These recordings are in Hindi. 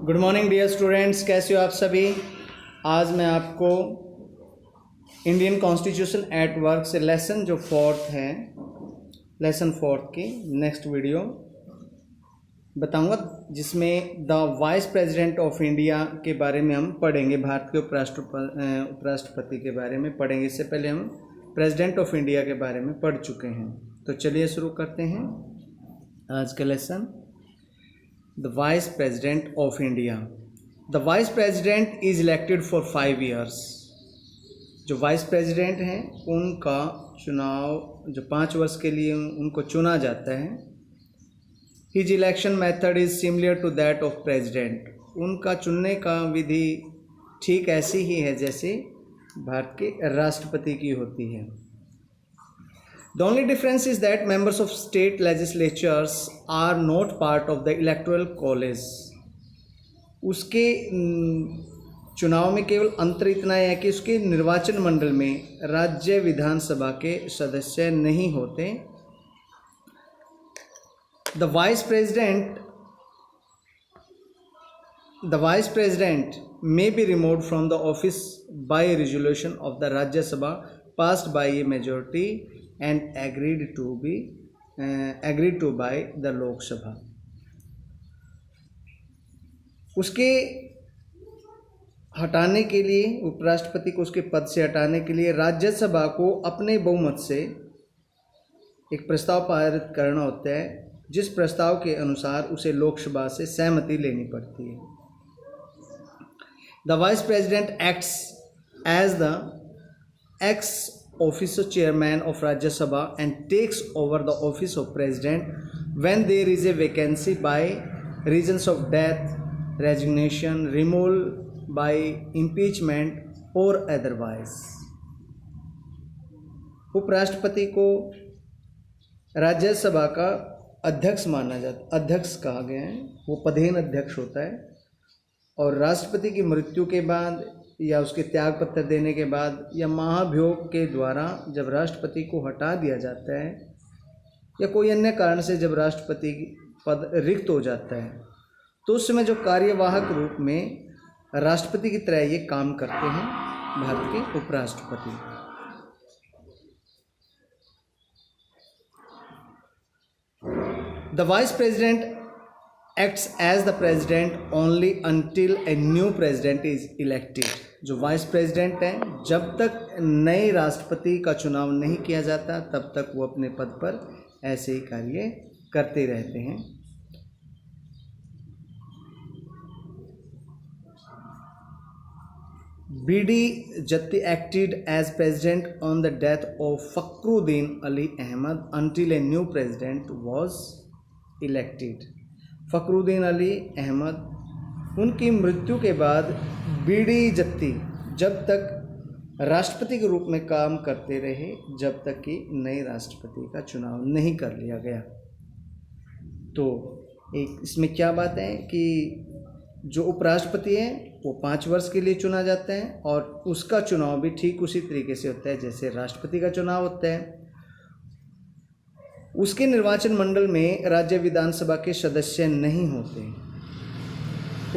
गुड मॉर्निंग डियर स्टूडेंट्स, कैसे हो आप सभी। आज मैं आपको इंडियन कॉन्स्टिट्यूशन एट वर्क से लेसन जो फोर्थ है, लेसन फोर्थ की नेक्स्ट वीडियो बताऊंगा, जिसमें the vice president of India के बारे में हम पढ़ेंगे। भारत के उपराष्ट्रपति के बारे में पढ़ेंगे। इससे पहले हम प्रेसिडेंट ऑफ इंडिया के बारे में पढ़ चुके हैं। तो चलिए शुरू करते हैं आज का lesson. The vice president of India. The vice president is elected for 5 years। जो वाइस प्रेसिडेंट हैं उनका चुनाव जो 5 वर्ष के लिए उनको चुना जाता है। His election method is similar to that of president. उनका चुनने का विधि ठीक ऐसी ही है जैसे भारत के राष्ट्रपति की होती है। The only difference is that members of state legislatures are not part of the electoral college। उसके चुनाव में केवल अंतर इतना है कि उसके निर्वाचन मंडल में राज्य विधानसभा के सदस्य नहीं होते। The vice president may be removed from the office by a resolution of the Rajya Sabha passed by a majority and agreed to by the Lok Sabha। उसके हटाने के लिए, उपराष्ट्रपति को उसके पद से हटाने के लिए राज्यसभा को अपने बहुमत से एक प्रस्ताव पारित करना होता है, जिस प्रस्ताव के अनुसार उसे लोकसभा से सहमति लेनी पड़ती है। The vice president acts as the ex officer chairman of Rajya Sabha and takes over the office of president when there is a vacancy by reasons of death, resignation, removal by impeachment or otherwise। उपराष्ट्रपति को राज्यसभा का अध्यक्ष माना जाता, अध्यक्ष कहा गया है, वो पदेन अध्यक्ष होता है। और राष्ट्रपति की मृत्यु के बाद या उसके त्याग पत्र देने के बाद या महाभियोग के द्वारा जब राष्ट्रपति को हटा दिया जाता है या कोई अन्य कारण से जब राष्ट्रपति पद रिक्त हो जाता है, तो उस समय जो कार्यवाहक रूप में राष्ट्रपति की तरह ये काम करते हैं भारत के उपराष्ट्रपति। The vice president acts as the president only until a new president is elected। जो वाइस प्रेसिडेंट है, जब तक नए राष्ट्रपति का चुनाव नहीं किया जाता तब तक वो अपने पद पर ऐसे ही कार्य करते रहते हैं। BD Jatti acted as president on the death of Fakhruddin Ali Ahmed until a new president was elected। Fakhruddin Ali Ahmed उनकी मृत्यु के बाद बीडी जत्ती जब तक राष्ट्रपति के रूप में काम करते रहे जब तक कि नए राष्ट्रपति का चुनाव नहीं कर लिया गया। तो एक इसमें क्या बात है कि जो उपराष्ट्रपति है वो 5 वर्ष के लिए चुना जाता है और उसका चुनाव भी ठीक उसी तरीके से होता है जैसे राष्ट्रपति का चुनाव होता है। उसके निर्वाचन मंडल में राज्य विधानसभा के सदस्य नहीं होते।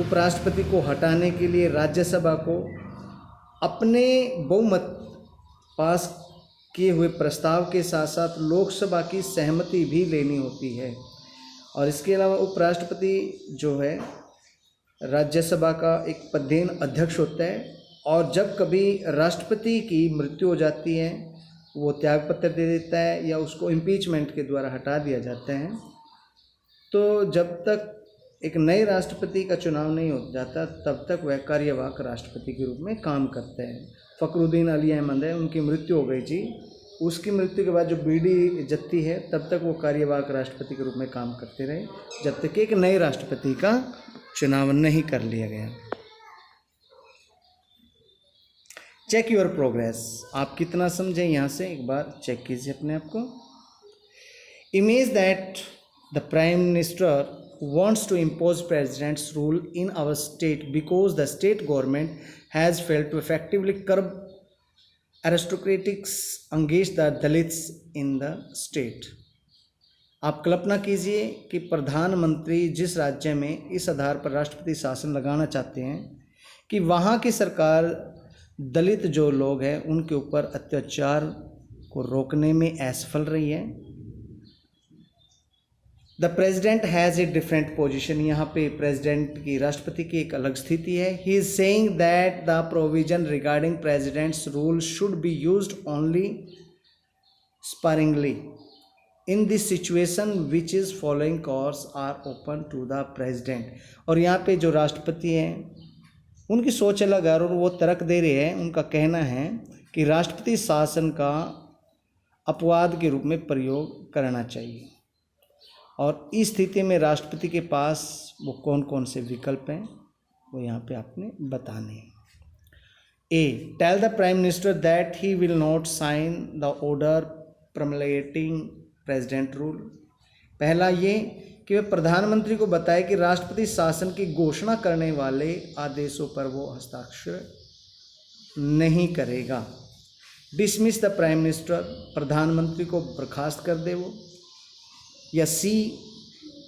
उपराष्ट्रपति को हटाने के लिए राज्यसभा को अपने बहुमत पास किए हुए प्रस्ताव के साथ साथ लोकसभा की सहमति भी लेनी होती है। और इसके अलावा उपराष्ट्रपति जो है राज्यसभा का एक पदेन अध्यक्ष होता है और जब कभी राष्ट्रपति की मृत्यु हो जाती है वो त्यागपत्र दे देता है या उसको इम्पीचमेंट के द्वारा हटा दिया जाता है। तो जब तक एक नए राष्ट्रपति का चुनाव नहीं हो जाता तब तक वह कार्यवाहक राष्ट्रपति के रूप में काम करता है। फखरुद्दीन अली अहमद है, उनकी मृत्यु हो गई जी। उसकी मृत्यु के बाद जो बीडी जत्ती है तब तक वो कार्यवाहक राष्ट्रपति के रूप में काम करते रहे जब तक एक नए राष्ट्रपति का चुनाव नहीं कर लिया गया। Check your progress. आप कितना समझें यहाँ से एक बार चेक कीजिए अपने आप को। Image that the prime minister wants to impose president's rule in our state because the state government has failed to effectively curb aristocratics against the Dalits in the state। आप कल्पना कीजिए कि प्रधानमंत्री जिस राज्य में इस आधार पर राष्ट्रपति शासन लगाना चाहते हैं कि वहाँ की सरकार दलित जो लोग हैं उनके ऊपर अत्याचार को रोकने में असफल रही है। The president has a different position, यहाँ पे प्रेजिडेंट की, राष्ट्रपति की एक अलग स्थिति है। He is saying that the provision regarding president's rule should be used only sparingly in this situation which is following course are open to the president. और यहाँ पे जो राष्ट्रपति हैं उनकी सोच अलग है और वो तर्क दे रहे हैं। उनका कहना है कि राष्ट्रपति शासन का अपवाद के रूप में प्रयोग करना चाहिए और इस स्थिति में राष्ट्रपति के पास वो कौन कौन से विकल्प हैं वो यहाँ पे आपने बताने हैं। A, tell the prime minister that he will not sign the order promulgating president rule. पहला ये कि वह प्रधानमंत्री को बताए कि राष्ट्रपति शासन की घोषणा करने वाले आदेशों पर वो हस्ताक्षर नहीं करेगा। डिसमिस द प्राइम मिनिस्टर, प्रधानमंत्री को बर्खास्त कर दे वो। या C,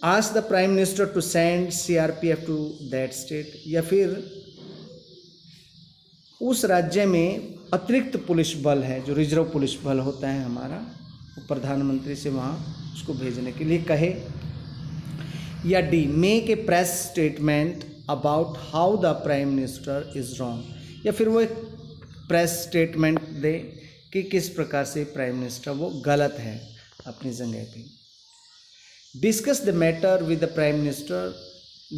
ask the prime minister to send CRPF to that state, या फिर उस राज्य में अतिरिक्त पुलिस बल है जो रिजर्व पुलिस बल होता है हमारा, वो प्रधानमंत्री से वहाँ उसको भेजने के लिए कहे। या D, make a press statement about how the prime minister is wrong, या फिर वो एक प्रेस स्टेटमेंट दे कि किस प्रकार से प्राइम मिनिस्टर वो गलत है अपनी जगह पे। Discuss the matter with the prime minister,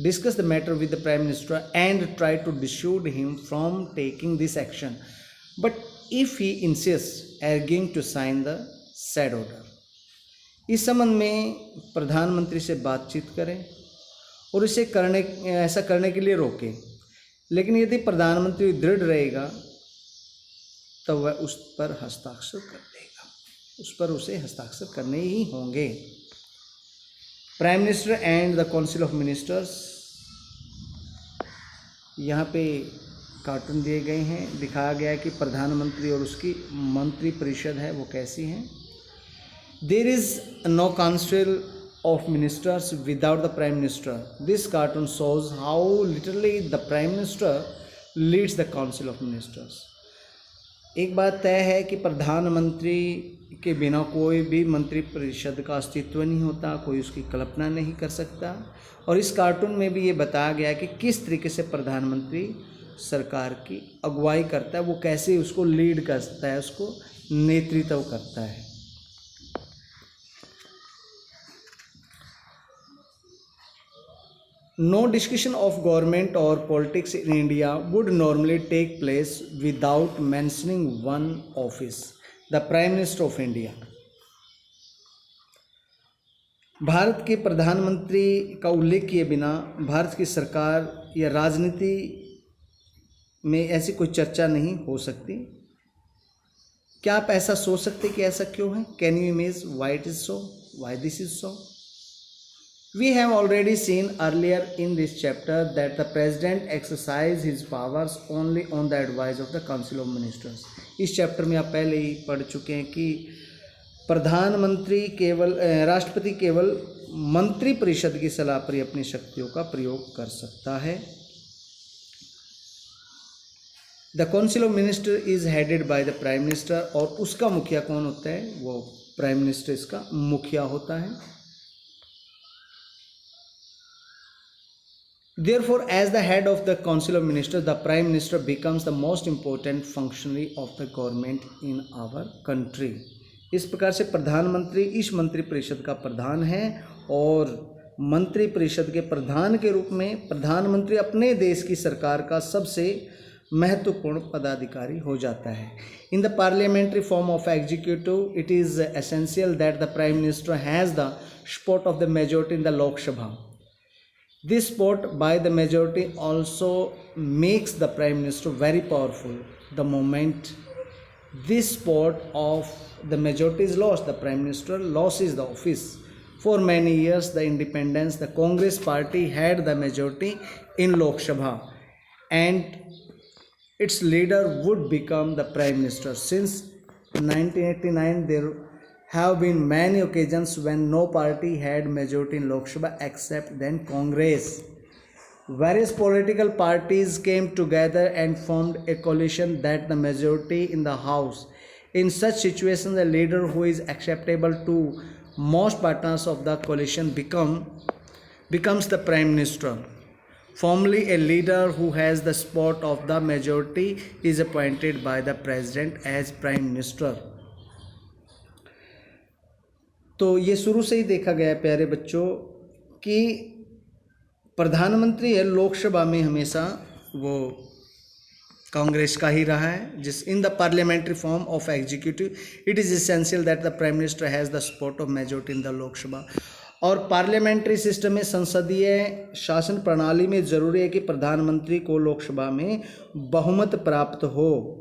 discuss the matter with the prime minister and try to dissuade him from taking this action, but if he insists agreeing to sign the said order। इस संबंध में प्रधानमंत्री से बातचीत करें और इसे ऐसा करने के लिए रोकें, लेकिन यदि प्रधानमंत्री दृढ़ रहेगा तो वह उस पर हस्ताक्षर कर देगा, उस पर उसे हस्ताक्षर करने ही होंगे। Prime minister and the council of ministers, यहाँ पे कार्टून दिए गए हैं, दिखाया गया है कि प्रधानमंत्री और उसकी मंत्री परिषद है वो कैसी हैं। There is no council of ministers without the prime minister. This cartoon shows how literally the prime minister leads the council of ministers. एक बात तय है कि प्रधानमंत्री के बिना कोई भी मंत्री परिषद का अस्तित्व नहीं होता, कोई उसकी कल्पना नहीं कर सकता। और इस कार्टून में भी ये बताया गया कि किस तरीके से प्रधानमंत्री सरकार की अगुवाई करता है, वो कैसे उसको लीड करता है, उसको नेतृत्व करता है। No discussion of government or politics in India would normally take place without mentioning one office, the Prime Minister of India। Bharat के प्रधानमंत्री का उल्लेख किए बिना भारत की सरकार या राजनीति में ऐसी कोई चर्चा नहीं हो सकती। क्या आप ऐसा सोच सकते कि ऐसा क्यों है? Can you imagine why it is so? Why this is so? We have already seen earlier in this chapter that the president exercises his powers only on the advice of the council of ministers। इस चैप्टर में आप पहले ही पढ़ चुके हैं कि राष्ट्रपति केवल मंत्री परिषद की सलाह पर ही अपनी शक्तियों का प्रयोग कर सकता है। The council of minister is headed by the prime minister, और उसका मुखिया कौन होता है? वो प्राइम मिनिस्टर इसका मुखिया होता है। Therefore, as the head of the Council of Ministers, the Prime Minister becomes the most important functionary of the government in our country। इस प्रकार से प्रधानमंत्री इस मंत्री परिषद का प्रधान है और मंत्री परिषद के प्रधान के रूप में प्रधानमंत्री अपने देश की सरकार का सबसे महत्वपूर्ण पदाधिकारी हो जाता है। In the parliamentary form of executive, it is essential that the Prime Minister has the support of the majority in the Lok Sabha। This support by the majority also makes the Prime Minister very powerful। The moment this support of the majority is lost, the Prime Minister loses the office। For many years, the independents, the Congress party had the majority in Lok Sabha and its leader would become the Prime Minister। Since 1989, there have been many occasions when no party had majority in Lok Sabha except then Congress. Various political parties came together and formed a coalition that the majority in the House. In such situations, a leader who is acceptable to most partners of the coalition becomes the Prime Minister. Formally, a leader who has the support of the majority is appointed by the President as Prime Minister. तो ये शुरू से ही देखा गया प्यारे बच्चों कि प्रधानमंत्री है लोकसभा में हमेशा वो कांग्रेस का ही रहा है. जिस in the parliamentary form of executive it is essential that the prime minister has the support of majority in the Lok Sabha. और पार्लियामेंट्री सिस्टम में संसदीय शासन प्रणाली में ज़रूरी है कि प्रधानमंत्री को लोकसभा में बहुमत प्राप्त हो.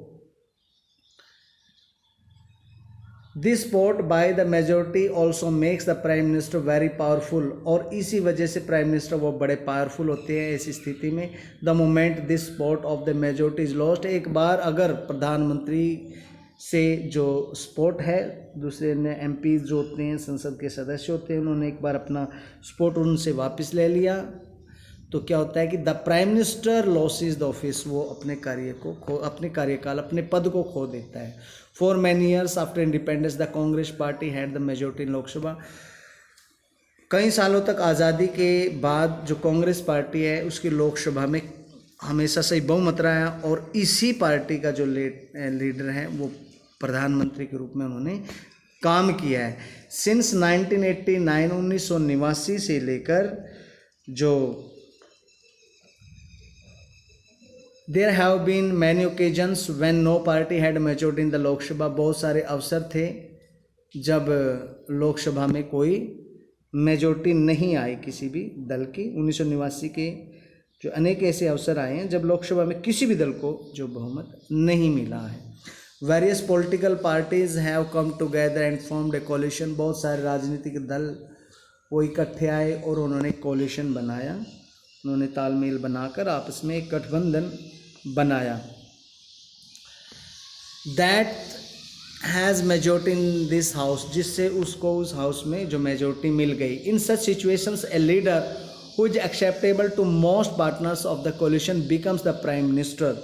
This support by the majority also makes the prime minister very powerful. और इसी वजह से प्राइम मिनिस्टर वो बड़े पावरफुल होते हैं ऐसी स्थिति में. The moment this support of the majority is lost, एक बार अगर प्रधानमंत्री से जो सपोर्ट है, दूसरे ने एमपी जो होते हैं संसद के सदस्य होते हैं, उन्होंने एक बार अपना सपोर्ट उनसे वापस ले लिया तो क्या होता है कि the prime minister losses the office, वो अपने अपने कार्यकाल अपने पद को खो देता है. For many years after independence the Congress party had the majority in Lok Sabha. कई सालों तक आज़ादी के बाद जो कांग्रेस पार्टी है उसकी लोकसभा में हमेशा से बहुमत रहा है और इसी पार्टी का जो लीडर है वो प्रधानमंत्री के रूप में उन्होंने काम किया है. सिंस 1989 1989 से लेकर जो there have been many occasions when no party had majority in the Lok Sabha. बहुत सारे अवसर थे जब लोकसभा में कोई मेजोरिटी नहीं आई किसी भी दल की. 1989 के जो अनेक ऐसे अवसर आए हैं जब लोकसभा में किसी भी दल को जो बहुमत नहीं मिला है. Various political parties have come together and formed a coalition. बहुत सारे राजनीतिक दल वो इकट्ठे आए और उन्होंने कोलिशन बनाया, उन्होंने तालमेल बनाकर आपस में एक गठबंधन बनाया. That has majority in this house, जिससे उसको उस हाउस में जो मेजोरिटी मिल गई. In such situations a leader who is acceptable to most partners of the coalition becomes the prime minister.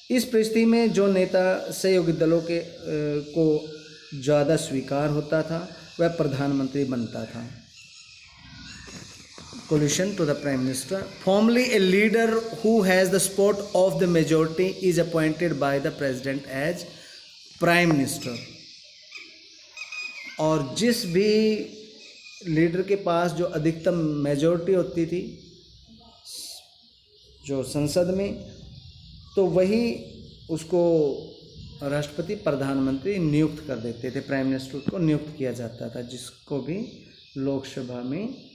इस परिस्थिति में जो नेता सहयोगी दलों के को ज़्यादा स्वीकार होता था वह प्रधानमंत्री बनता था. Coalition to the Prime Minister. Formally, a leader who has the support of the majority is appointed by the President as Prime Minister. और जिस भी लीडर के पास जो अधिकतम मेजोरिटी होती थी जो संसद में, तो वही उसको राष्ट्रपति प्रधानमंत्री नियुक्त कर देते थे. प्राइम मिनिस्टर को नियुक्त किया जाता था जिसको भी लोकसभा में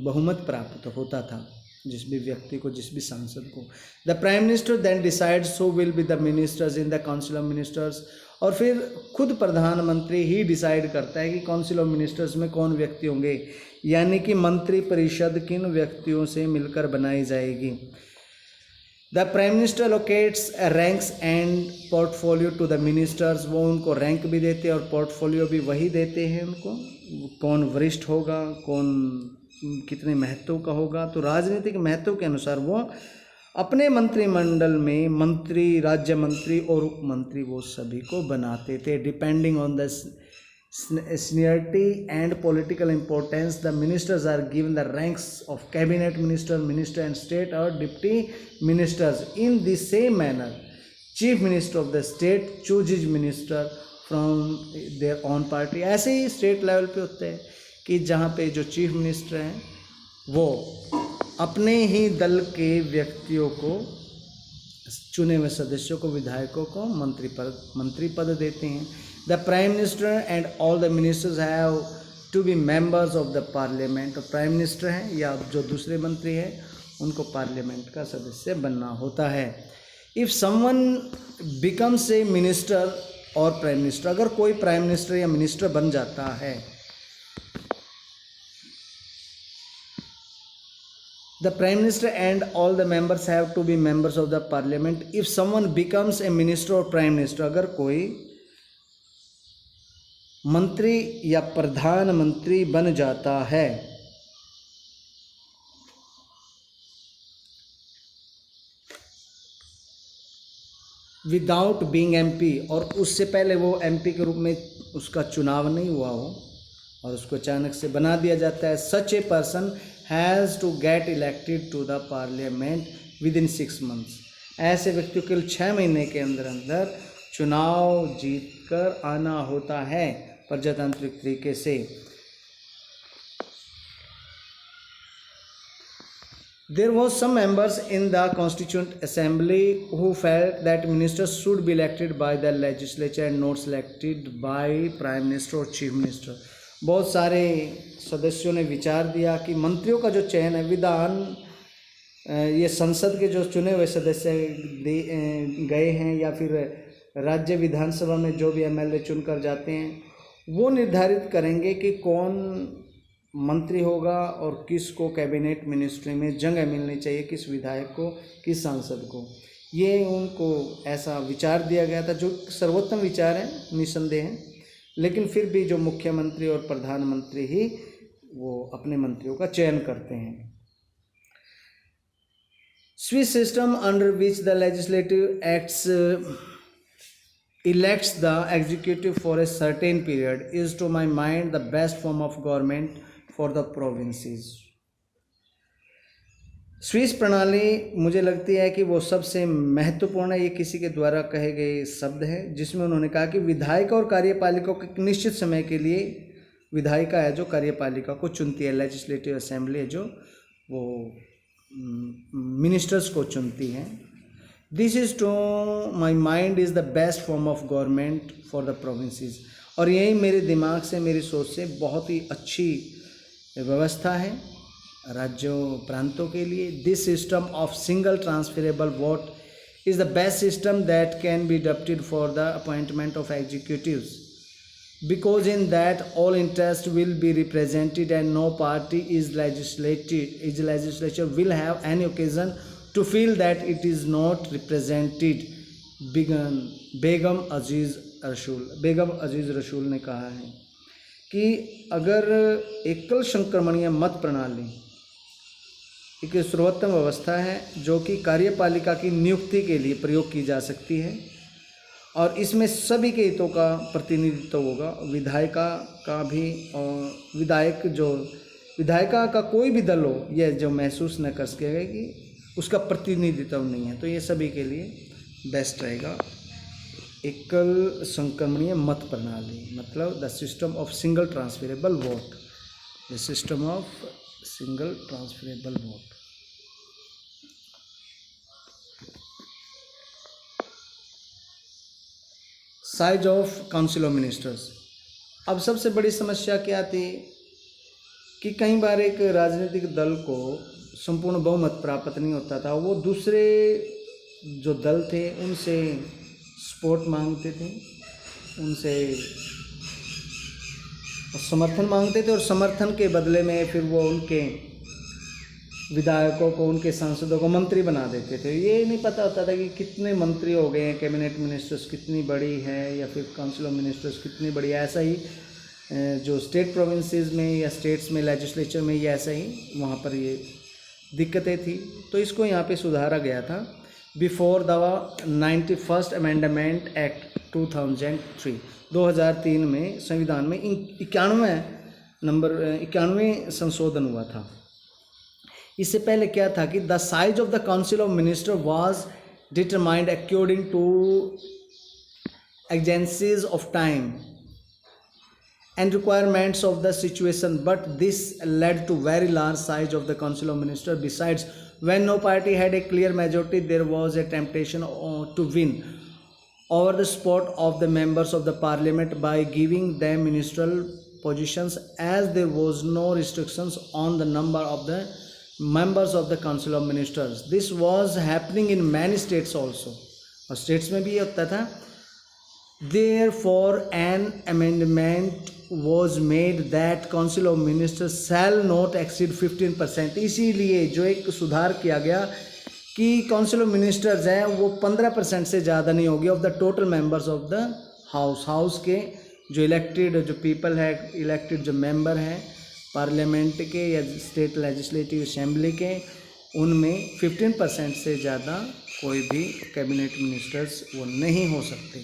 बहुमत प्राप्त होता था, जिस भी व्यक्ति को, जिस भी सांसद को. The prime minister then decides who will be the ministers in the council of ministers. और फिर खुद प्रधानमंत्री ही डिसाइड करता है कि काउंसिल ऑफ मिनिस्टर्स में कौन व्यक्ति होंगे, यानी कि मंत्री परिषद किन व्यक्तियों से मिलकर बनाई जाएगी. The prime minister locates ranks and portfolio to the ministers. वो उनको रैंक भी देते हैं और पोर्टफोलियो भी वही देते हैं उनको, कौन वरिष्ठ होगा, कौन कितने महत्व का होगा. तो राजनीतिक महत्व के अनुसार वो अपने मंत्रिमंडल में मंत्री, राज्य मंत्री और उप मंत्री वो सभी को बनाते थे. Depending on the seniority and political importance the ministers are given the ranks of cabinet minister, minister and state और deputy ministers. In the same manner chief minister of the state chooses minister from their own party. ऐसे ही स्टेट लेवल पे होते हैं कि जहाँ पे जो चीफ मिनिस्टर हैं वो अपने ही दल के व्यक्तियों को, चुने हुए सदस्यों को, विधायकों को मंत्री पद देते हैं. The prime minister and all the ministers have to be members of the parliament. Prime minister हैं या जो दूसरे मंत्री हैं उनको पार्लियामेंट का सदस्य बनना होता है. If someone becomes a minister और प्राइम मिनिस्टर, अगर कोई प्राइम मिनिस्टर या मिनिस्टर बन जाता है, the prime minister and all the members have to be members of the parliament. If someone becomes a minister or prime minister, अगर कोई मंत्री या प्रधानमंत्री बन जाता है। विदाउट बीइंग एमपी, और उससे पहले वो एमपी के रूप में उसका चुनाव नहीं हुआ हो और उसको अचानक से बना दिया जाता है। Such a person has to get elected to the parliament within 6 months। ऐसे व्यक्ति को 6 महीने के अंदर अंदर चुनाव जीत कर आना होता है प्रजातांत्रिक तरीके से। There was some members in the Constituent Assembly who felt that ministers should be elected by the legislature and not selected by Prime Minister or Chief Minister। बहुत सारे सदस्यों ने विचार दिया कि मंत्रियों का जो चयन है ये संसद के जो चुने हुए सदस्य गए हैं या फिर राज्य विधानसभा में जो भी एमएलए चुनकर जाते हैं वो निर्धारित करेंगे कि कौन मंत्री होगा और किसको कैबिनेट मिनिस्ट्री में जगह मिलनी चाहिए, किस विधायक को, किस सांसद को। ये उनको ऐसा विचार दिया गया था जो सर्वोत्तम विचार है निसंदेह है, लेकिन फिर भी जो मुख्यमंत्री और प्रधानमंत्री ही वो अपने मंत्रियों का चयन करते हैं। Swiss system under which the legislative acts elects the executive for a certain period is to my mind the best form of government for the provinces। Swiss प्रणाली मुझे लगती है कि वो सबसे महत्वपूर्ण है। ये किसी के द्वारा कहे गए शब्द है जिसमें उन्होंने कहा कि विधायिका और कार्यपालिका को एक निश्चित समय के लिए, विधायिका है जो कार्यपालिका को चुनती है, लेजिस्लेटिव असेंबली है जो वो मिनिस्टर्स को चुनती है। This is to my mind is the best form of government for the provinces. और यही मेरे दिमाग से, मेरी सोच से बहुत ही अच्छी व्यवस्था है राज्यों प्रांतों के लिए। This system of single transferable vote is the best system that can be adopted for the appointment of executives because in that all interest will be represented and no party is legislature will have any occasion to feel that it is not represented। बेगम अजीज़ रसूल ने कहा है कि अगर एकल संक्रमणीय मत प्रणाली एक सर्वोत्तम व्यवस्था है जो कि कार्यपालिका की नियुक्ति के लिए प्रयोग की जा सकती है और इसमें सभी के हितों का प्रतिनिधित्व होगा, विधायिका का भी, और विधायिका का कोई भी दल हो यह जो महसूस न कर सकेगा कि उसका प्रतिनिधित्व नहीं है, तो ये सभी के लिए बेस्ट रहेगा एकल संक्रमणीय मत प्रणाली, मतलब the system of single transferable vote, the system of single transferable vote. Size of council of ministers. अब सबसे बड़ी समस्या क्या थी कि कई बार एक राजनीतिक दल को संपूर्ण बहुमत प्राप्त नहीं होता था, वो दूसरे जो दल थे उनसे सपोर्ट मांगते थे, उनसे समर्थन मांगते थे और समर्थन के बदले में फिर वो उनके विधायकों को, उनके सांसदों को मंत्री बना देते थे। ये नहीं पता होता था कि कितने मंत्री हो गए हैं, कैबिनेट मिनिस्टर्स कितनी बड़ी है या फिर काउंसिल ऑफ मिनिस्टर्स कितनी बड़ी है। ऐसा ही जो स्टेट प्रोविंसेस में या स्टेट्स में लेजिस्लेचर में ये ऐसा ही वहाँ पर ये दिक्कतें थी, तो इसको यहाँ पे सुधारा गया था before the 91st amendment act 2003। 2003 में संविधान में 91वें संशोधन हुआ था। इससे पहले क्या था कि the size of the council of minister was determined according to exigencies of time and requirements of the situation, but this led to very large size of the council of ministers. Besides, when no party had a clear majority, there was a temptation to win over the support of the members of the parliament by giving them ministerial positions, as there was no restrictions on the number of the members of the council of ministers. This was happening in many states also, और states में भी ये होता था। Therefore, an amendment was made that council of ministers shall not exceed 15%। इसीलिए जो एक सुधार किया गया कि काउंसिल ऑफ मिनिस्टर्स हैं वो 15% से ज़्यादा नहीं होगी of the total members of the house के जो इलेक्टेड जो पीपल है, इलेक्टेड जो मेंबर हैं पार्लियामेंट के या स्टेट लेजिस्लेटिव असेंबली के, उनमें 15% से ज़्यादा कोई भी कैबिनेट मिनिस्टर्स वो नहीं हो सकते।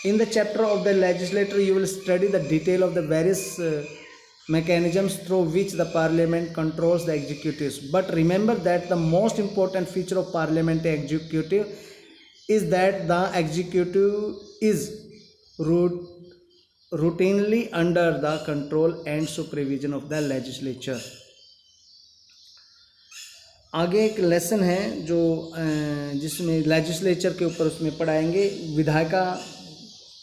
In the chapter of the legislator you will study the detail of the various mechanisms through which the parliament controls the executives, but remember that the most important feature of parliamentary executive is that the executive is routinely under the control and supervision of the legislature. आगे एक लेसन है जो जिसमें लेजिस्लेचर के ऊपर उसमें पढ़ाएंगे, विधायिका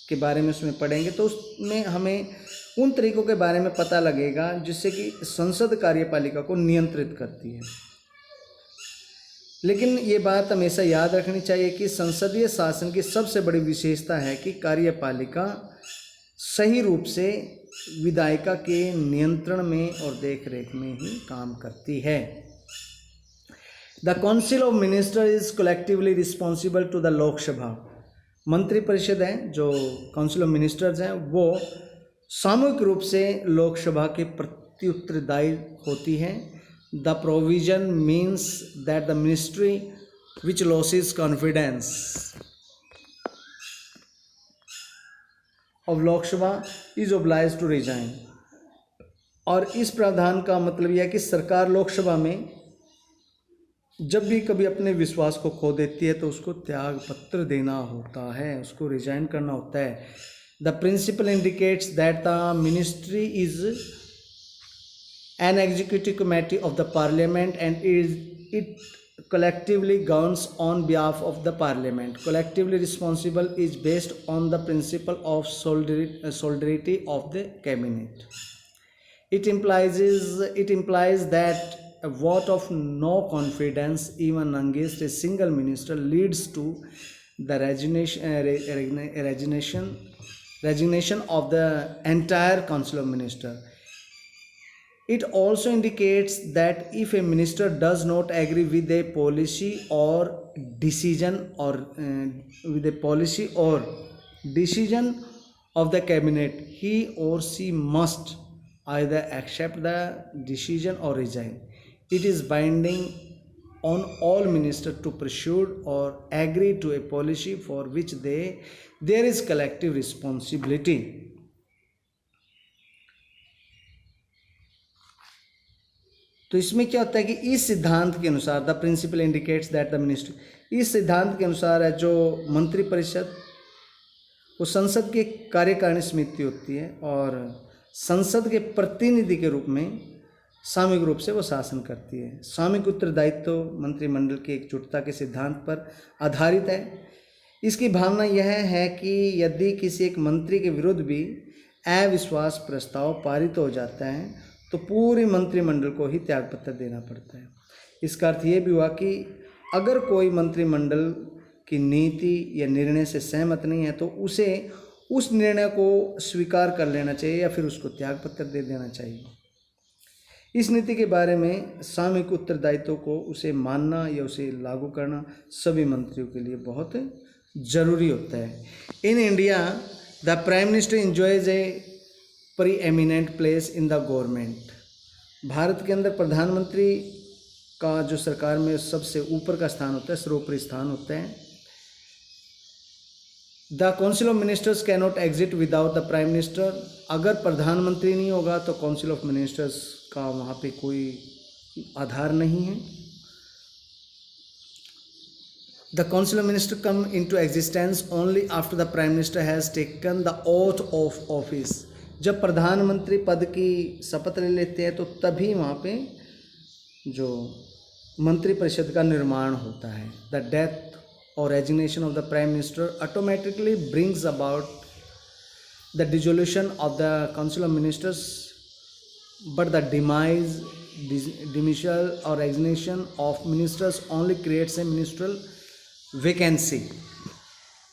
के बारे में उसमें पढ़ेंगे, तो उसमें हमें उन तरीक़ों के बारे में पता लगेगा जिससे कि संसद कार्यपालिका को नियंत्रित करती है। लेकिन ये बात हमेशा याद रखनी चाहिए कि संसदीय शासन की सबसे बड़ी विशेषता है कि कार्यपालिका सही रूप से विधायिका के नियंत्रण में और देखरेख में ही काम करती है। The council of minister is collectively responsible to the Lok Sabha. मंत्रिपरिषद है, जो काउंसिल ऑफ मिनिस्टर्स हैं, वो सामूहिक रूप से लोकसभा के प्रति उत्तरदायी होती है। The provision means that the ministry which loses confidence of Lok Sabha is oblige to resign. और इस प्रावधान का मतलब यह है कि सरकार लोकसभा में जब भी कभी अपने विश्वास को खो देती है तो उसको त्याग पत्र देना होता है, उसको रिजाइन करना होता है। The principle indicates that the ministry is an executive committee of the parliament and it collectively governs on behalf of the parliament. Collectively responsible is based on the principle of solidarity of the cabinet. It implies that a vote of no confidence even against a single minister leads to the resignation of the entire council of ministers. It also indicates that if a minister does not agree with a policy or decision of the cabinet, he or she must either accept the decision or resign. It is binding on all ministers to pursue or agree to a policy for which there is collective responsibility. तो इसमें क्या होता है कि इस सिद्धांत के अनुसार the principle indicates that the ministry, इस सिद्धांत के अनुसार है जो मंत्रिपरिषद वो संसद की कार्यकारिणी समिति होती है और संसद के प्रतिनिधि के रूप में सामूहिक रूप से वो शासन करती है। सामूहिक उत्तरदायित्व मंत्रिमंडल की एकजुटता के सिद्धांत पर आधारित है। इसकी भावना यह है कि यदि किसी एक मंत्री के विरुद्ध भी अविश्वास प्रस्ताव पारित हो जाता है तो पूरी मंत्रिमंडल को ही त्यागपत्र देना पड़ता है। इसका अर्थ ये भी हुआ कि अगर कोई मंत्रिमंडल की नीति या निर्णय से सहमत नहीं है तो उसे उस निर्णय को स्वीकार कर लेना चाहिए या फिर उसको त्यागपत्र दे देना चाहिए। इस नीति के बारे में सामूहिक उत्तरदायित्व को उसे मानना या उसे लागू करना सभी मंत्रियों के लिए बहुत जरूरी होता है। In India the prime minister enjoys A pre eminent place in the government. Bharat के अंदर प्रधानमंत्री का जो सरकार में सबसे ऊपर का स्थान होता है, सर्वोपरि स्थान होता है। The council of ministers can not exit without the prime minister. अगर प्रधानमंत्री नहीं होगा तो काउंसिल ऑफ मिनिस्टर्स का वहाँ पे कोई आधार नहीं है। The council of minister come into existence only after the prime minister has taken the oath of office. जब प्रधानमंत्री पद की शपथ ले लेते हैं तो तभी वहाँ पे जो मंत्रिपरिषद का निर्माण होता है। The death or resignation of the prime minister automatically brings about the dissolution of the council of ministers, but the demission or resignation of ministers only creates a ministerial vacancy.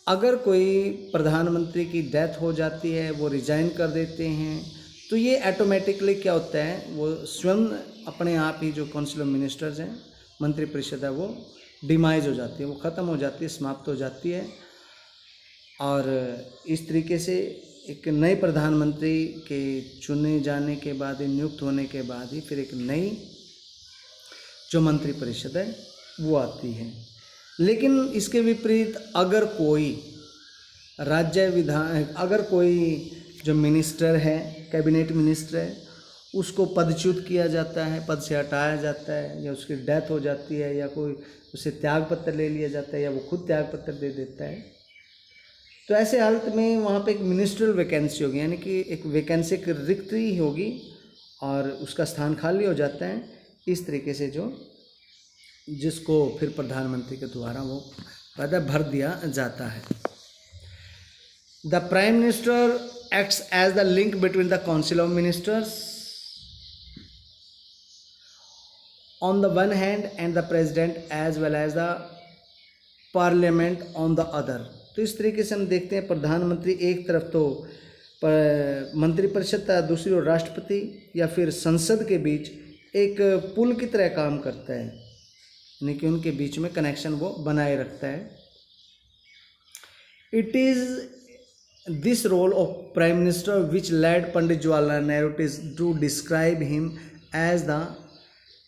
अगर कोई प्रधानमंत्री की डेथ हो जाती है, वो रिजाइन कर देते हैं, तो ये ऑटोमेटिकली क्या होता है, वो स्वयं अपने आप ही जो काउंसिल ऑफ मिनिस्टर्स हैं, मंत्रिपरिषद है, वो डिमाइज हो जाती है, वो ख़त्म हो जाती है, समाप्त हो जाती है। और इस तरीके से एक नए प्रधानमंत्री के चुने जाने के बाद ही, नियुक्त होने के बाद ही फिर एक नई जो मंत्रिपरिषद है वो आती है। लेकिन इसके विपरीत अगर कोई अगर कोई जो मिनिस्टर है, कैबिनेट मिनिस्टर है, उसको पदच्युत किया जाता है, पद से हटाया जाता है, या उसकी डेथ हो जाती है, या कोई उसे त्यागपत्र ले लिया जाता है, या वो खुद त्यागपत्र दे देता है, तो ऐसे हालत में वहाँ पे एक मिनिस्ट्रियल वैकेंसी होगी, यानी कि एक वैकेंसी, एक रिक्ति होगी और उसका स्थान खाली हो जाता है। इस तरीके से जिसको फिर प्रधानमंत्री के द्वारा वो पद भर दिया जाता है। The prime minister acts as the link between the council of ministers on the one hand and the president as well as the parliament on the other। तो इस तरीके से हम देखते हैं प्रधानमंत्री एक तरफ तो मंत्रिपरिषद था, दूसरी ओर राष्ट्रपति या फिर संसद के बीच एक पुल की तरह काम करता है, यानी कि उनके बीच में कनेक्शन वो बनाए रखता है। It is this role of prime minister which led Pandit Jawaharlal Nehru to describe him as the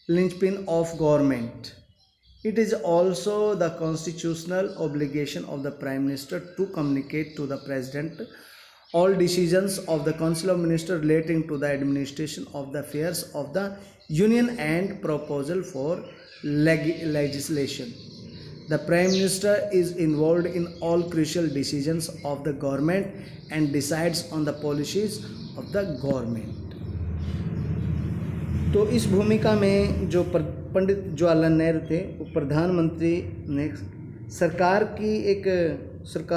linchpin of government। It is also the constitutional obligation of the Prime Minister to communicate to the President all decisions of the Council of Ministers relating to the administration of the affairs of the Union and proposal for legislation। The Prime Minister is involved in all crucial decisions of the government and decides on the policies of the government। तो इस भूमिका में जो पंडित जवाहरलाल नेहरू थे, वो प्रधानमंत्री ने सरकार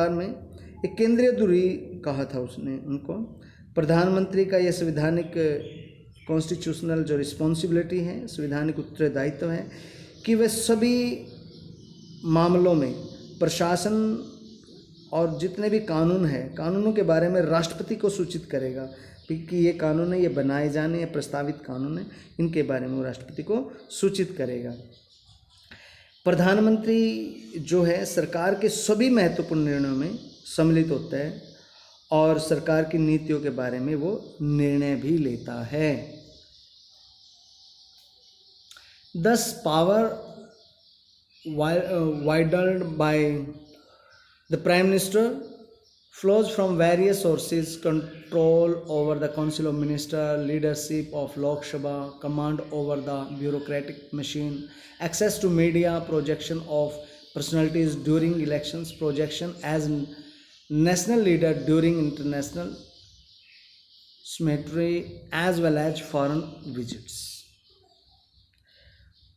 में एक केंद्रीय धुरी कहा था उसने उनको। प्रधानमंत्री का यह संवैधानिक कॉन्स्टिट्यूशनल जो रिस्पॉन्सिबिलिटी है, संवैधानिक उत्तरदायित्व है कि वह सभी मामलों में प्रशासन और जितने भी कानून हैं, कानूनों के बारे में राष्ट्रपति को सूचित करेगा कि ये कानून है, ये बनाए जाने या प्रस्तावित कानून है, इनके बारे में वो राष्ट्रपति को सूचित करेगा। प्रधानमंत्री जो है सरकार के सभी महत्वपूर्ण निर्णयों में सम्मिलित होता है और सरकार की नीतियों के बारे में वो निर्णय भी लेता है। Thus power widened by the Prime Minister flows from various sources: control over the Council of Ministers, leadership of Lok Sabha, command over the bureaucratic machine, access to media, projection of personalities during elections, projection as national leader during international symmetry, as well as foreign visits।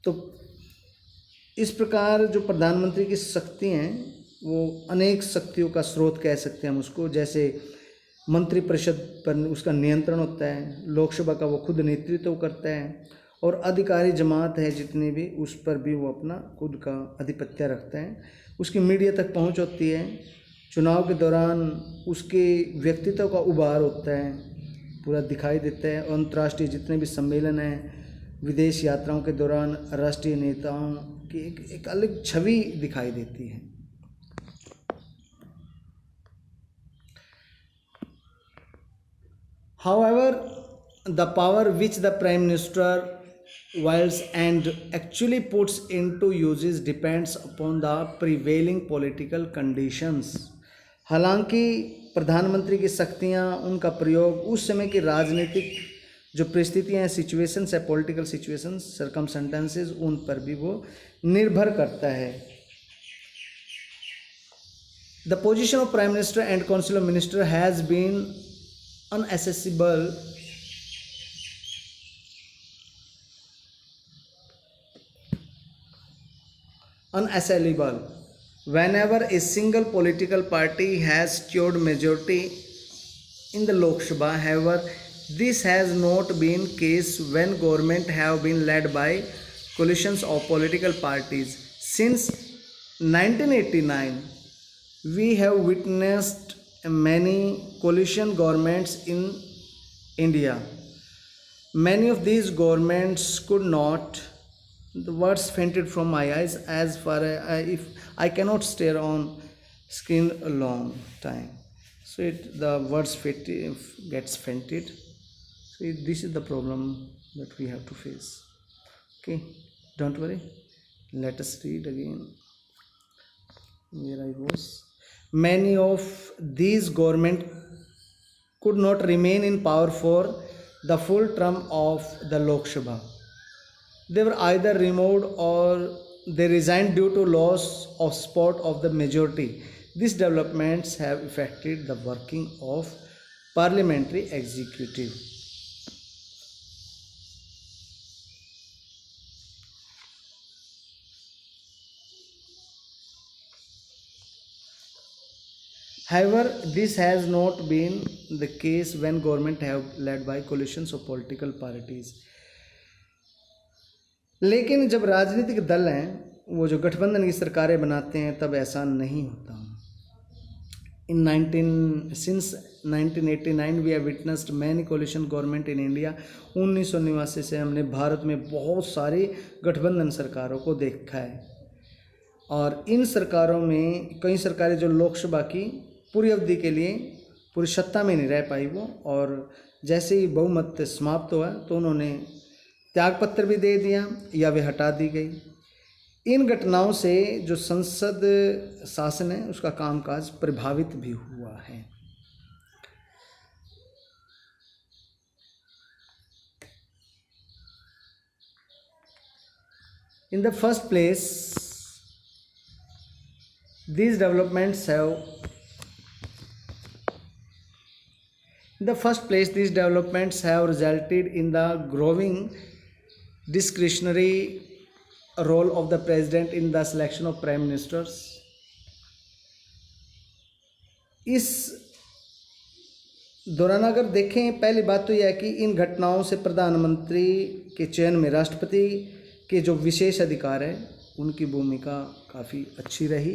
तो इस प्रकार जो प्रधानमंत्री की शक्ति हैं वो अनेक शक्तियों का स्रोत कह सकते हैं हम उसको। जैसे मंत्रिपरिषद पर उसका नियंत्रण होता है, लोकसभा का वो खुद नेतृत्व करता है, और अधिकारी जमात है जितनी भी, उस पर भी वो अपना खुद का आधिपत्य रखता है। उसकी मीडिया तक पहुंच होती है, चुनाव के दौरान उसके व्यक्तित्व का उभार होता है, पूरा दिखाई देता है। अंतर्राष्ट्रीय जितने भी सम्मेलन हैं, विदेश यात्राओं के दौरान राष्ट्रीय नेताओं की एक अलग छवि दिखाई देती है। However, the power which the Prime Minister wields and actually puts into uses depends upon the prevailing political conditions। हालांकि प्रधानमंत्री की शक्तियां, उनका प्रयोग उस समय की राजनीतिक जो परिस्थितियां हैं, सिचुएशंस है, पॉलिटिकल सिचुएशंस, सर्कमस्टेंसेस, उन पर भी वो निर्भर करता है। The position of Prime Minister and Council of Ministers has been unassailable whenever a single political party has secured majority in the Lok Sabha। However, this has not been case when government have been led by coalitions of political parties। Since 1989 we have witnessed many coalition governments in India। Many of these governments could not, the words fainted from my eyes as far as if I cannot stare on screen a long time। So the words gets fainted. So this is the problem that we have to face. Okay, don't worry. Let us read again. Where I was. Many of these government could not remain in power for the full term of the Lok Sabha. They were either removed or they resigned due to loss of support of the majority. These developments have affected the working of parliamentary executive. However, this has not been the case when government have led by coalitions of political parties. लेकिन जब राजनीतिक दल हैं वो जो गठबंधन की सरकारें बनाते हैं तब ऐसा नहीं होता. Since 1989 we have witnessed many coalition government in India. 1989 से हमने भारत में बहुत सारी गठबंधन सरकारों को देखा है और इन सरकारों में कई सरकारें जो लोकसभा की पूरी अवधि के लिए पूरी सत्ता में नहीं रह पाई वो, और जैसे ही बहुमत समाप्त हुआ तो उन्होंने त्यागपत्र भी दे दिया या वे हटा दी गई. इन घटनाओं से जो संसद शासन है उसका कामकाज प्रभावित भी हुआ है. In the first place, these developments have resulted in the growing discretionary role of the president in the selection of prime ministers. इस दौरान अगर देखें, पहली बात तो यह है कि इन घटनाओं से प्रधानमंत्री के चयन में राष्ट्रपति के जो विशेष अधिकार है उनकी भूमिका काफ़ी अच्छी रही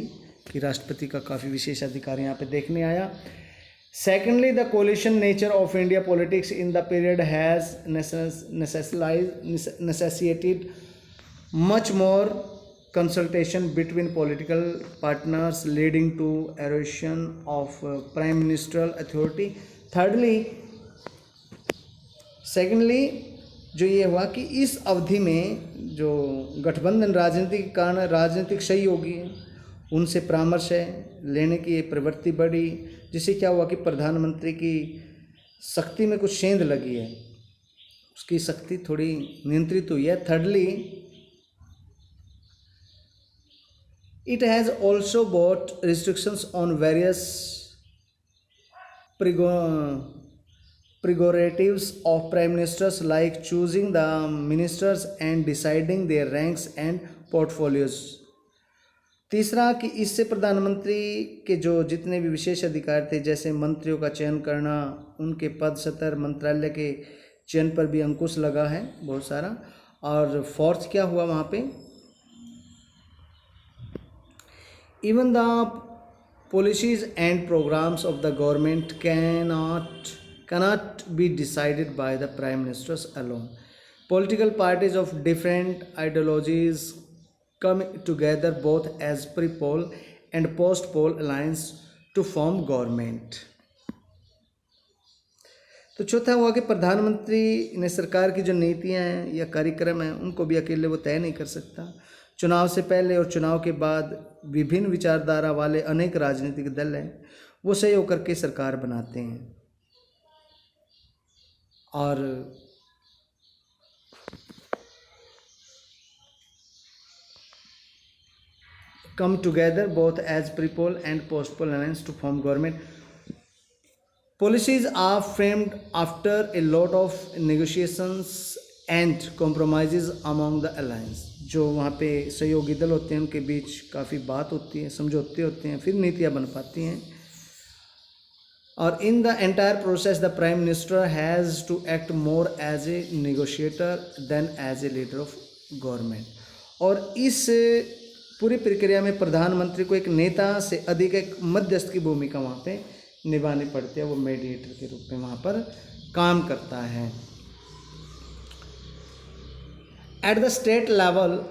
कि राष्ट्रपति का काफ़ी विशेष अधिकार यहाँ पे देखने आया. Secondly, the coalition nature of India politics in the period has necessitated much more consultation between political partners, leading to erosion of prime ministerial authority. Secondly, जो ये हुआ कि इस अवधि में जो गठबंधन राजनीति के कारण राजनीतिक सहयोगी हैं उनसे परामर्श लेने की प्रवृत्ति बढ़ी, जिससे क्या हुआ कि प्रधानमंत्री की शक्ति में कुछ सेंध लगी है, उसकी शक्ति थोड़ी नियंत्रित हुई है. Thirdly, it has also brought restrictions on various prerogatives of prime ministers like choosing the ministers and deciding their ranks and portfolios. तीसरा कि इससे प्रधानमंत्री के जो जितने भी विशेष अधिकार थे जैसे मंत्रियों का चयन करना, उनके पद सतर मंत्रालय के चयन पर भी अंकुश लगा है बहुत सारा. और फोर्थ क्या हुआ वहाँ पे, even the policies and programs of the government cannot be decided by the prime ministers alone. Political parties of different ideologies come together both as pre-poll and post-poll alliance to form government. तो चौथा हुआ कि प्रधानमंत्री ने सरकार की जो नीतियां हैं या कार्यक्रम हैं उनको भी अकेले वो तय नहीं कर सकता. चुनाव से पहले और चुनाव के बाद विभिन्न विचारधारा वाले अनेक राजनीतिक दल हैं वो सहयोग करके सरकार बनाते हैं और come together both as pre-poll and post-poll alliance to form government. Policies are framed after a lot of negotiations and compromises among the alliance. जो वहाँ पे सहयोगी दल होते हैं उनके बीच काफ़ी बात होती है, समझौते होते हैं, फिर नीतियाँ बन पाती हैं. और in the entire process the prime minister has to act more as a negotiator than as a leader of government. और इस पूरी प्रक्रिया में प्रधानमंत्री को एक नेता से अधिक एक मध्यस्थ की भूमिका वहाँ पे निभानी पड़ती है. वो मीडिएटर के रूप में वहाँ पर काम करता है. At the state level,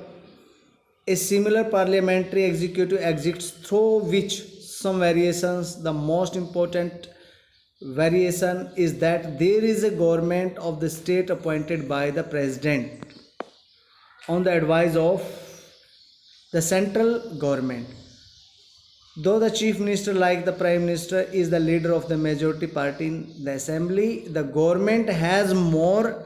a similar parliamentary executive exists through which some variations, the most important variation is that there is a government of the state appointed by the president on the advice of the central government. Though the chief minister, like the prime minister, is the leader of the majority party in the assembly, the government has more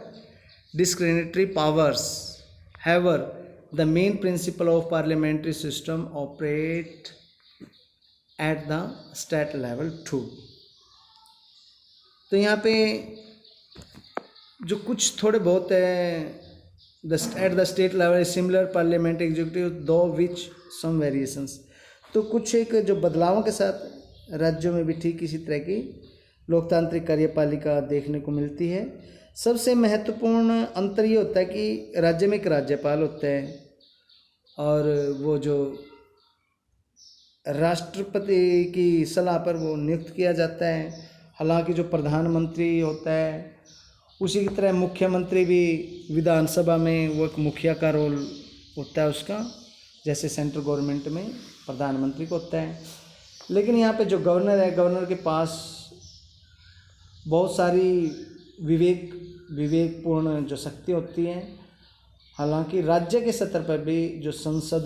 discretionary powers. However, the main principle of parliamentary system operate at the state level too. तो यहाँ पे जो कुछ थोड़े बहुत at the state level similar parliament executive दो विच सम वेरिएशंस, तो कुछ एक जो बदलावों के साथ राज्यों में भी ठीक इसी तरह की लोकतांत्रिक कार्यपालिका देखने को मिलती है। सबसे महत्वपूर्ण अंतर ये होता है कि राज्य में एक राज्यपाल होता है और वो जो राष्ट्रपति की सलाह पर वो नियुक्त किया जाता है। हालांकि जो प्रधानमंत्री होता है उसी की तरह मुख्यमंत्री भी विधानसभा में वो एक मुखिया का रोल होता है उसका, जैसे सेंट्रल गवर्नमेंट में प्रधानमंत्री को होता है। लेकिन यहाँ पे जो गवर्नर है, गवर्नर के पास बहुत सारी विवेकपूर्ण जो शक्ति होती हैं। हालांकि राज्य के स्तर पर भी जो संसद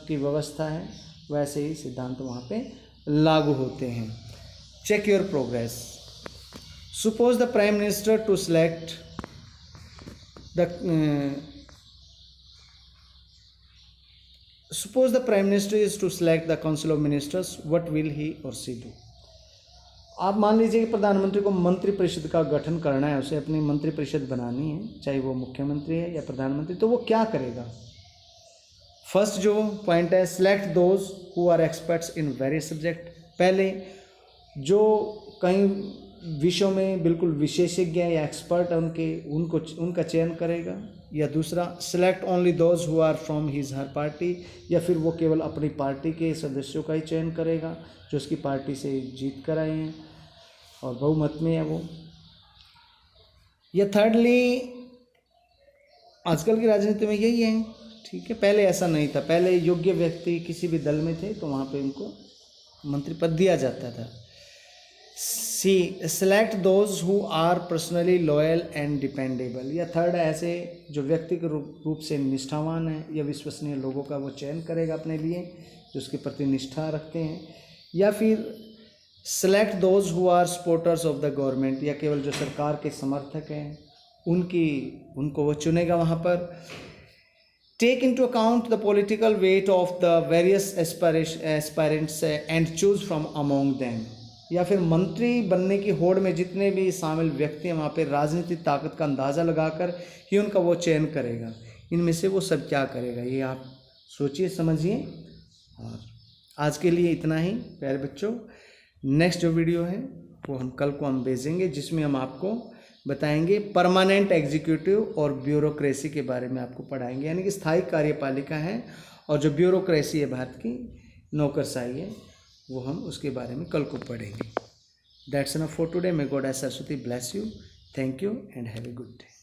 की व्यवस्था है वैसे ही सिद्धांत वहाँ पे लागू होते हैं। Check your progress. Suppose the prime minister to select Suppose the Prime Minister is to select the Council of Ministers, what will he or she do? आप मान लीजिए कि प्रधानमंत्री को मंत्रिपरिषद का गठन करना है, उसे अपनी मंत्रिपरिषद बनानी है, चाहे वो मुख्यमंत्री है या प्रधानमंत्री, तो वो क्या करेगा? फर्स्ट जो पॉइंट है, select those who are experts in various subject. पहले जो कई विषयों में बिल्कुल विशेषज्ञ या एक्सपर्ट है उनका चयन करेगा। या दूसरा, select only those who are from his her party, या फिर वो केवल अपनी पार्टी के सदस्यों का ही चयन करेगा जो उसकी पार्टी से जीत कर आए हैं और बहुमत में है वो। या थर्डली, आजकल की राजनीति में यही है, ठीक है, पहले ऐसा नहीं था। पहले योग्य व्यक्ति किसी भी दल में थे तो वहाँ पे उनको मंत्री पद दिया जाता था। C, select those who are personally loyal and dependable. या थर्ड, ऐसे जो व्यक्तिगत रूप से निष्ठावान है या विश्वसनीय लोगों का वो चयन करेगा अपने लिए, जो उसके प्रति निष्ठा रखते हैं। या फिर select those who are supporters of the government, या केवल जो सरकार के समर्थक हैं उनको वो चुनेगा वहाँ पर। Take into account the political weight of the various aspirants and choose from among them. या फिर मंत्री बनने की होड़ में जितने भी शामिल व्यक्ति हैं वहाँ पे राजनीतिक ताकत का अंदाज़ा लगाकर ही उनका वो चयन करेगा। इनमें से वो सब क्या करेगा ये आप सोचिए समझिए। और आज के लिए इतना ही प्यारे बच्चों। नेक्स्ट जो वीडियो है वो हम कल को भेजेंगे, जिसमें हम आपको बताएंगे परमानेंट एग्जीक्यूटिव और ब्यूरोक्रेसी के बारे में आपको पढ़ाएंगे। यानी कि स्थायी कार्यपालिका है और जो ब्यूरोक्रेसी है भारत की नौकरशाही है, वो हम उसके बारे में कल को पढ़ेंगे। That's enough for today. May God Saraswati bless you. Thank you and have a good day.